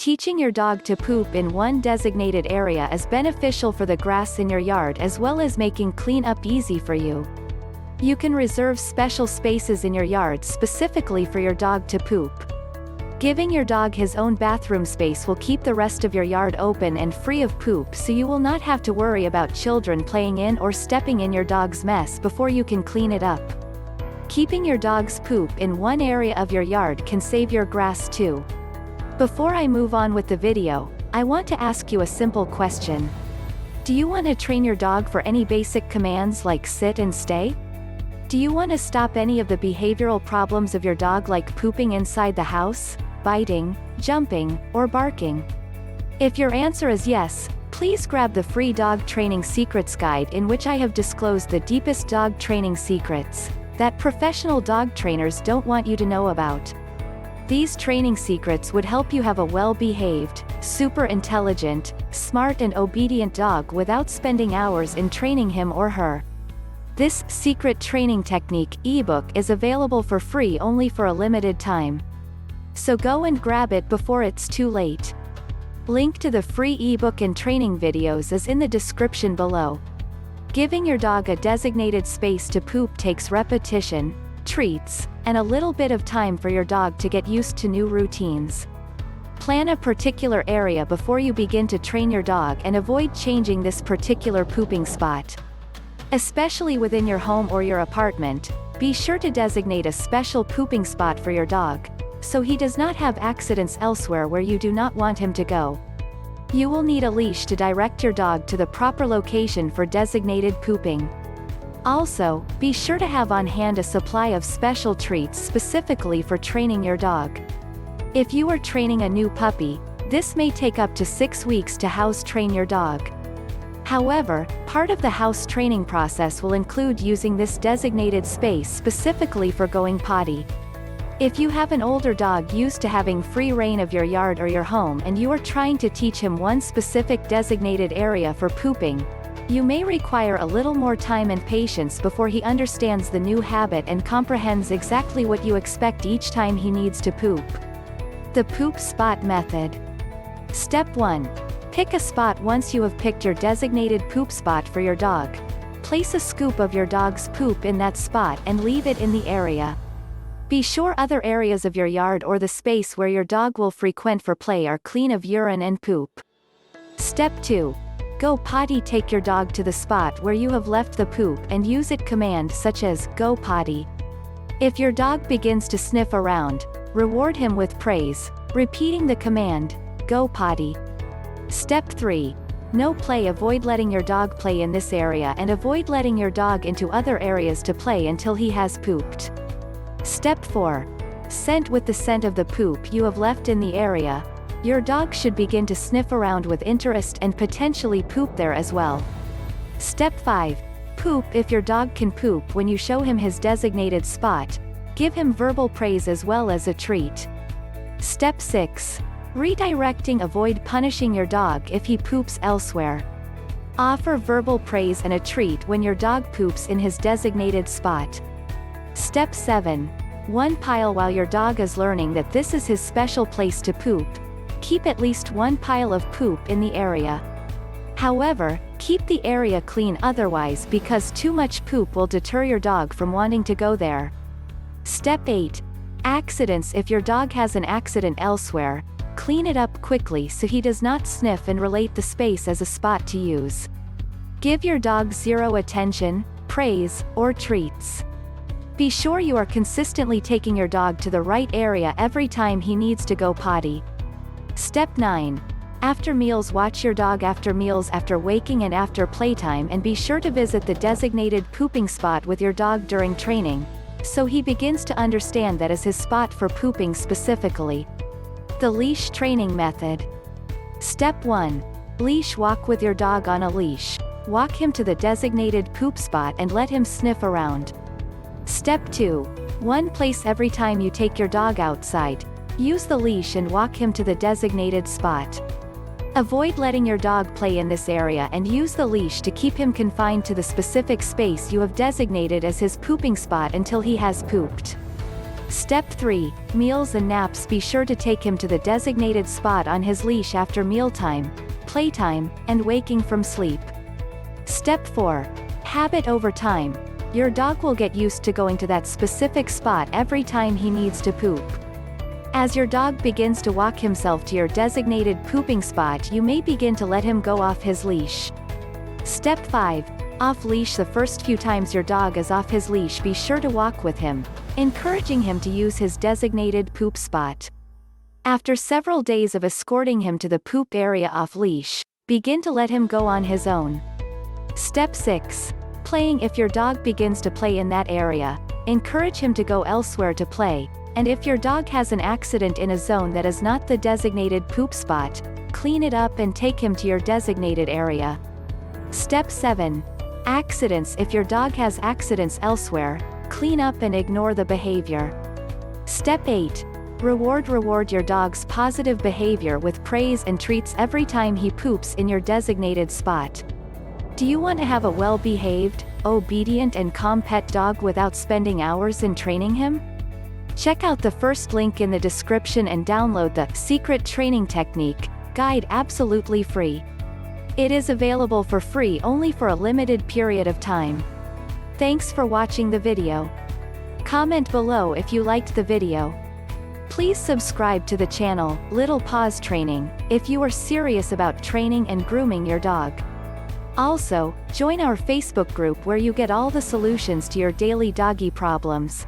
Teaching your dog to poop in one designated area is beneficial for the grass in your yard as well as making cleanup easy for you. You can reserve special spaces in your yard specifically for your dog to poop. Giving your dog his own bathroom space will keep the rest of your yard open and free of poop, so you will not have to worry about children playing in or stepping in your dog's mess before you can clean it up. Keeping your dog's poop in one area of your yard can save your grass too. Before I move on with the video, I want to ask you a simple question. Do you want to train your dog for any basic commands like sit and stay? Do you want to stop any of the behavioral problems of your dog like pooping inside the house, biting, jumping, or barking? If your answer is yes, please grab the free Dog Training Secrets Guide, in which I have disclosed the deepest dog training secrets that professional dog trainers don't want you to know about. These training secrets would help you have a well-behaved, super intelligent, smart and obedient dog without spending hours in training him or her. This secret training technique ebook is available for free only for a limited time. So go and grab it before it's too late. Link to the free ebook and training videos is in the description below. Giving your dog a designated space to poop takes repetition, treats, and a little bit of time for your dog to get used to new routines. Plan a particular area before you begin to train your dog and avoid changing this particular pooping spot. Especially within your home or your apartment, be sure to designate a special pooping spot for your dog, so he does not have accidents elsewhere where you do not want him to go. You will need a leash to direct your dog to the proper location for designated pooping. Also, be sure to have on hand a supply of special treats specifically for training your dog. If you are training a new puppy, this may take up to 6 weeks to house train your dog. However, part of the house training process will include using this designated space specifically for going potty. If you have an older dog used to having free reign of your yard or your home and you are trying to teach him one specific designated area for pooping, you may require a little more time and patience before he understands the new habit and comprehends exactly what you expect each time he needs to poop. The poop spot method. Step 1. Pick a spot. Once you have picked your designated poop spot for your dog, place a scoop of your dog's poop in that spot and leave it in the area. Be sure other areas of your yard or the space where your dog will frequent for play are clean of urine and poop. Step 2. Go potty. Take your dog to the spot where you have left the poop and use it command such as go potty. If your dog begins to sniff around, reward him with praise, repeating the command, go potty. Step 3. No play. Avoid letting your dog play in this area and avoid letting your dog into other areas to play until he has pooped. Step 4. Scent. With the scent of the poop you have left in the area, your dog should begin to sniff around with interest and potentially poop there as well. Step 5. Poop. If your dog can poop when you show him his designated spot, give him verbal praise as well as a treat. Step 6. Redirecting. Avoid punishing your dog if he poops elsewhere. Offer verbal praise and a treat when your dog poops in his designated spot. Step 7. One pile. While your dog is learning that this is his special place to poop, keep at least one pile of poop in the area. However, keep the area clean otherwise, because too much poop will deter your dog from wanting to go there. Step 8. Accidents. If your dog has an accident elsewhere, clean it up quickly so he does not sniff and relate the space as a spot to use. Give your dog zero attention, praise, or treats. Be sure you are consistently taking your dog to the right area every time he needs to go potty. Step 9. After meals. Watch your dog after meals, after waking and after playtime, and be sure to visit the designated pooping spot with your dog during training, so he begins to understand that is his spot for pooping specifically. The leash training method. Step 1. Leash. Walk with your dog on a leash. Walk him to the designated poop spot and let him sniff around. Step 2. One place. Every time you take your dog outside, use the leash and walk him to the designated spot. Avoid letting your dog play in this area and use the leash to keep him confined to the specific space you have designated as his pooping spot until he has pooped. Step 3. Meals and naps. Be sure to take him to the designated spot on his leash after mealtime, playtime, and waking from sleep. Step 4. Habit over time. Your dog will get used to going to that specific spot every time he needs to poop. As your dog begins to walk himself to your designated pooping spot, you may begin to let him go off his leash. Step 5. Off leash. The first few times your dog is off his leash, be sure to walk with him, encouraging him to use his designated poop spot. After several days of escorting him to the poop area off leash, begin to let him go on his own. Step 6. Playing. If your dog begins to play in that area, encourage him to go elsewhere to play, and if your dog has an accident in a zone that is not the designated poop spot, clean it up and take him to your designated area. Step 7. Accidents. If your dog has accidents elsewhere, clean up and ignore the behavior. Step 8. Reward your dog's positive behavior with praise and treats every time he poops in your designated spot. Do you want to have a well-behaved, obedient and calm pet dog without spending hours in training him? Check out the first link in the description and download the Secret Training Technique guide absolutely free. It is available for free only for a limited period of time. Thanks for watching the video. Comment below if you liked the video. Please subscribe to the channel, Little Paws Training, if you are serious about training and grooming your dog. Also, join our Facebook group where you get all the solutions to your daily doggy problems.